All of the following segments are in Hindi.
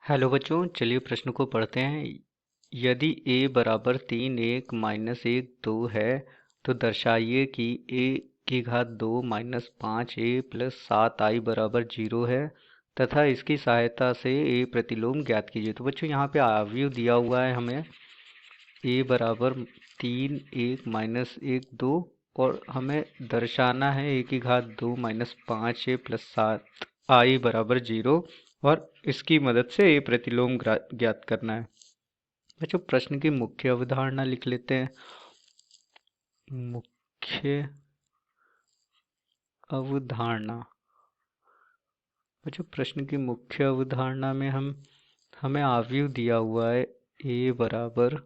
हेलो बच्चों, चलिए प्रश्न को पढ़ते हैं। यदि a बराबर 3 1 माइनस 1 2 है तो दर्शाइए कि a की घात 2 माइनस 5a प्लस 7i बराबर 0 है तथा इसकी सहायता से a प्रतिलोम ज्ञात कीजिए। तो बच्चों यहाँ पे आव्यूह दिया हुआ है हमें a बराबर 3 1 माइनस 1 2 और हमें दर्शाना है a की घात 2 माइनस 5a प्लस 7i बराबर 0 और इसकी मदद से a प्रतिलोम ज्ञात करना है। बच्चों प्रश्न की मुख्य अवधारणा लिख लेते हैं। मुख्य अवधारणा। बच्चों प्रश्न की मुख्य अवधारणा में हमें आव्यूह दिया हुआ है a बराबर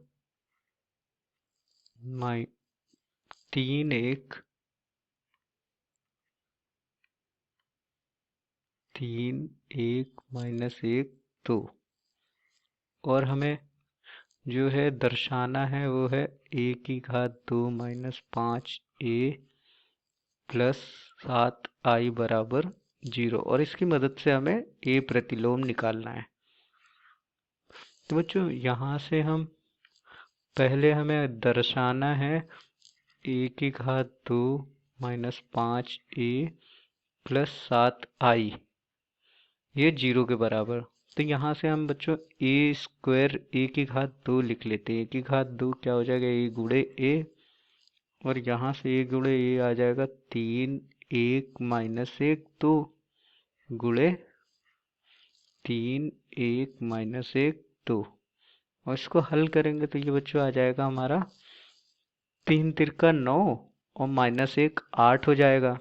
3 1 माइनस 1 2 और हमें जो है दर्शाना है वो है a की घात 2 माइनस 5a प्लस 7i बराबर 0 और इसकी मदद से हमें a प्रतिलोम निकालना है। तो बच्चों यहाँ से हम पहले हमें दर्शाना है a की घात 2 माइनस 5a प्लस 7i ये 0 के बराबर। तो यहाँ से हम बच्चों a स्क्वायर a की घात 2 लिख लेते हैं। a की घात 2 क्या हो जाएगा, a गुणे a और यहाँ से a गुणे a आ जाएगा 3 1 माइनस 1 2 गुणे 3 1 माइनस 1 2 और इसको हल करेंगे तो ये बच्चों आ जाएगा हमारा 3 तिरका 9 और माइनस 1 8 हो जाएगा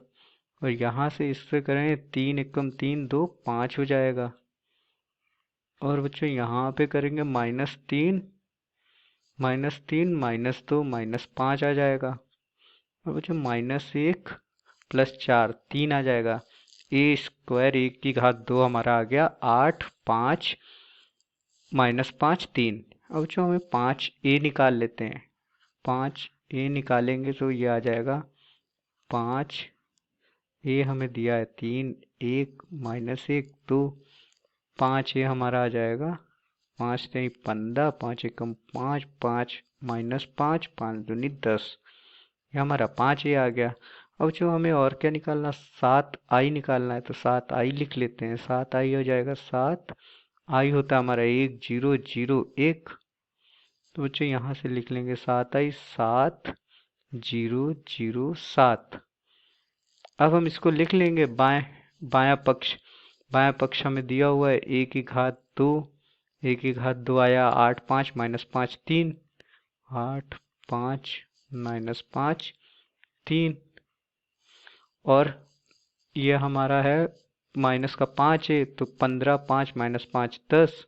और यहाँ से इससे करें 3 एकम 3 2 5 हो जाएगा और बच्चों यहाँ पे करेंगे -3 -3 -2 -5 आ जाएगा और बच्चों -1 प्लस 4 3 आ जाएगा। a स्क्वायर 1 की घात 2 हमारा आ गया 8 5 -5 3। अब बच्चों हमें 5a निकाल लेते हैं। 5a निकालेंगे तो ये आ जाएगा 5a हमें दिया है 3 1 -1 2 5a हमारा आ जाएगा 5 3 15 5 एकम 5 5 -5 5 दूनी 10 ये हमारा 5a आ गया। अब जो हमें और क्या निकालना, 7i निकालना है तो 7i लिख लेते हैं। 7i हो जाएगा 7i होता है हमारा 1 0 0 1 तो बच्चों यहाँ से लिख लेंगे 7i 7 0 0 7। अब हम इसको लिख लेंगे बायां पक्ष हमें दिया हुआ है a की घात 2 a की घात 2 आया 8 5 -5 3 8 5 -5 3 और ये हमारा है माइनस का 5 है तो 15 5 -5 10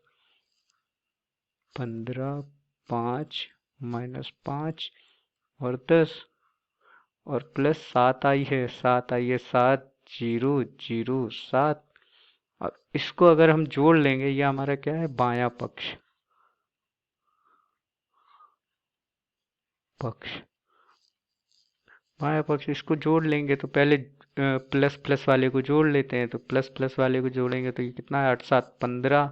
15 5 -5 और 10 और प्लस 7i है 7i है 7 0 0 7 और इसको अगर हम जोड़ लेंगे ये हमारा क्या है बायां पक्ष बायां पक्ष इसको जोड़ लेंगे तो पहले प्लस प्लस वाले को जोड़ लेते हैं। तो प्लस प्लस वाले को जोड़ेंगे तो ये कितना है 8 7 15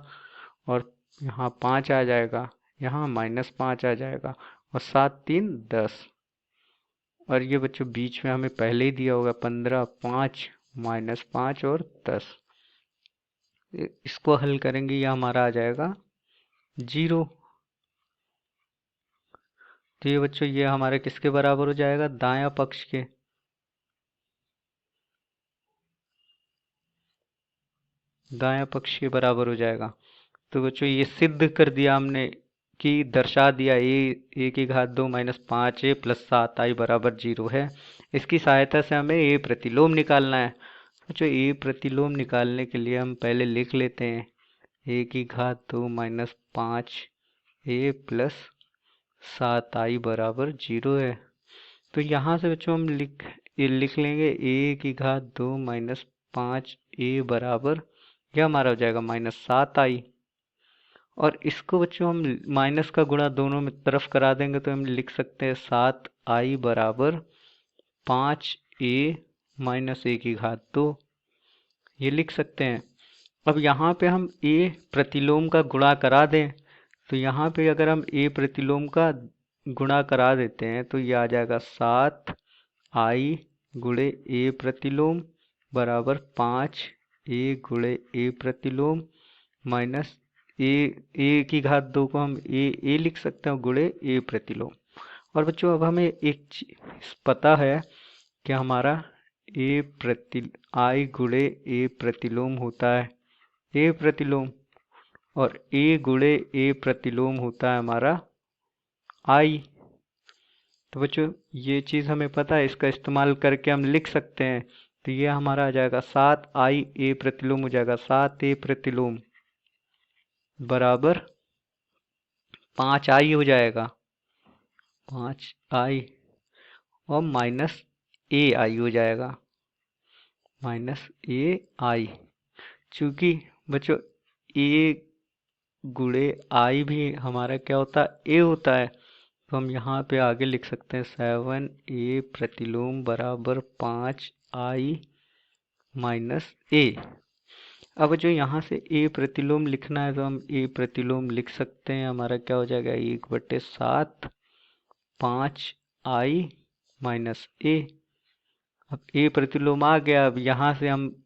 और यहाँ 5 आ जाएगा, यहाँ -5 आ जाएगा और 7 3 10 और ये बच्चों बीच में हमें पहले ही दिया होगा 15 5 -5 और 10। इसको हल करेंगे ये हमारा आ जाएगा 0। तो ये बच्चों ये हमारे किसके बराबर हो जाएगा, दायां पक्ष के। दायां पक्ष के बराबर हो जाएगा। तो बच्चों ये सिद्ध कर दिया हमने कि दर्शा दिया ए की घात 2 माइनस 5a प्लस 7i बराबर 0 है। इसकी सहायता से हमें ए प्रतिलोम निकालना है। बच्चों ए प्रतिलोम निकालने के लिए हम पहले लिख लेते हैं ए की घात 2 माइनस 5a प्लस 7i बराबर 0 है। तो यहाँ से बच्चों हम लिख लेंगे ए की घात 2 माइनस 5a बराबर यह हमारा हो जाएगा -7i और इसको बच्चों हम माइनस का गुणा दोनों में तरफ करा देंगे तो हम लिख सकते हैं 7i बराबर 5a माइनस a की घात 2 ये लिख सकते हैं। अब यहाँ पे हम ए प्रतिलोम का गुणा करा दें, तो यहाँ पे अगर हम ए प्रतिलोम का गुणा करा देते हैं तो ये आ जाएगा 7 आई गुणे ए प्रतिलोम बराबर 5 ए गुणे ए प्रतिलोम माइनस ए की घात 2 को हम ए लिख सकते हैं गुणे ए प्रतिलोम। और बच्चों अब हमें एक चीज पता है कि हमारा आई गुणे ए प्रतिलोम होता है ए प्रतिलोम, और ए गुणे ए प्रतिलोम होता है हमारा आई। तो बच्चों ये चीज़ हमें पता है, इसका इस्तेमाल करके हम लिख सकते हैं। तो ये हमारा आ जाएगा 7 आई ए प्रतिलोम हो जाएगा 7 ए प्रतिलोम बराबर 5 आई हो जाएगा 5 आई, और माइनस ए आई हो जाएगा माइनस ए आई। चूंकि बच्चों ए गुणे आई भी हमारा क्या होता है ए होता है, तो हम यहाँ पे आगे लिख सकते हैं 7 ए प्रतिलोम बराबर 5 आई माइनस ए। अब जो यहाँ से ए प्रतिलोम लिखना है तो हम ए प्रतिलोम लिख सकते हैं, हमारा क्या हो जाएगा 1/7 5 आई माइनस ए। अब ए प्रतिलोम आ गया, अब यहाँ से हम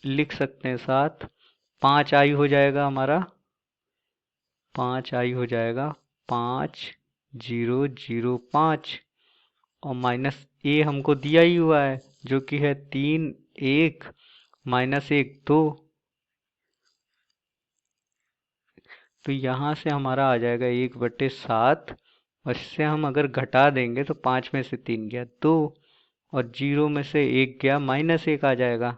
लिख सकते हैं 7 5 आई हो जाएगा हमारा 5 आई हो जाएगा 5005, और माइनस ए हमको दिया ही हुआ है जो कि है 3 1 माइनस 1 2। तो यहाँ से हमारा आ जाएगा 1/7, और इससे हम अगर घटा देंगे तो 5 में से 3 गया 2, और 0 में से 1 गया -1 आ जाएगा,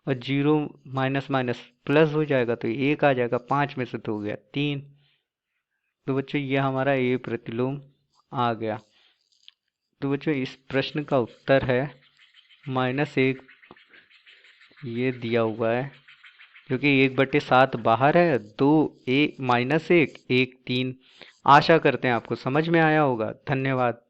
और 0 माइनस माइनस प्लस हो जाएगा तो 1 आ जाएगा, 5 में से 2 गया 3। तो बच्चों ये हमारा ए प्रतिलोम आ गया। तो बच्चों इस प्रश्न का उत्तर है -1 ये दिया हुआ है, क्योंकि 1/7 बाहर है 2 -1 1 3। आशा करते हैं आपको समझ में आया होगा। धन्यवाद।